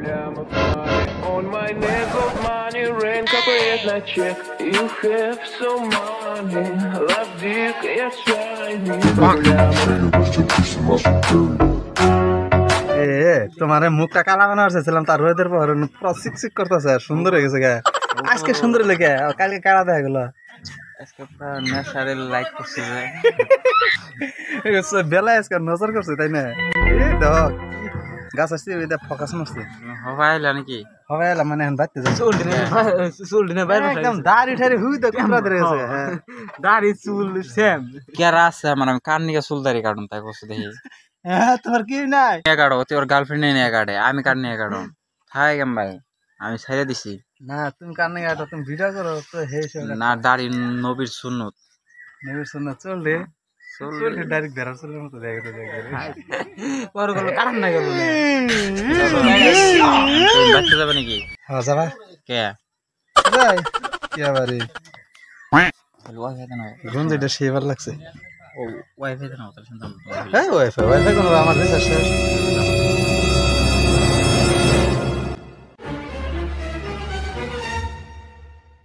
Прямо в плане, on my neck of money, rain капает на чек. You have so money, love dick, я shiny. তোমারে মুখটা কালা বানাবার চাইছিলাম তার রোদের পর পুরো সিকসিক করতেছে সুন্দর হয়ে গেছে গা আজকে সুন্দর লেগে কালকে কালা দেখা গেল আজকে নেশারে লাইক করছে যে বেলা আজকে নজর করছে তাই না এই দেখ গাছ আসছে এটা ফোকাস মারছে হবাইলা নাকি হবাইলা মানে এখন বাড়তে যাচ্ছে চুল দিনে বাইরে একদম দাড়ি ঠাড়ি হুই তো কোনটা ধরে গেছে দাড়ি চুল সেম কেরা আছে আমার আমি কার নিকে চুল দাড়ি কাটুন তাই বসে দেখি হ্যাঁ তোমার কি নাই নিয়ে কাটো তোর গার্লফ্রেন্ড নিয়ে কাটে আমি কার নিয়ে কাটো থাই কেম ভাই আমি ছেড়ে দিছি না তুমি কার নিয়ে কাটো তুমি ভিডিও করো তো হে না দাড়ি নবীর সুন্নত নবীর সুন্নাত চল রে চল ডাইরেক্ট বেরার চলের মতো দেখে তো দেখে পর গেল কারণ না গেল বাচ্চা যাবে নাকি হ্যাঁ যাবা কে যাই কি আবার ওয়াইফাই দেন গন্ধ এটা সেবার লাগছে ও ওয়াইফাই দেন তাহলে শুনতাম হ্যাঁ ওয়াইফাই কোনো আমার দেশ আসে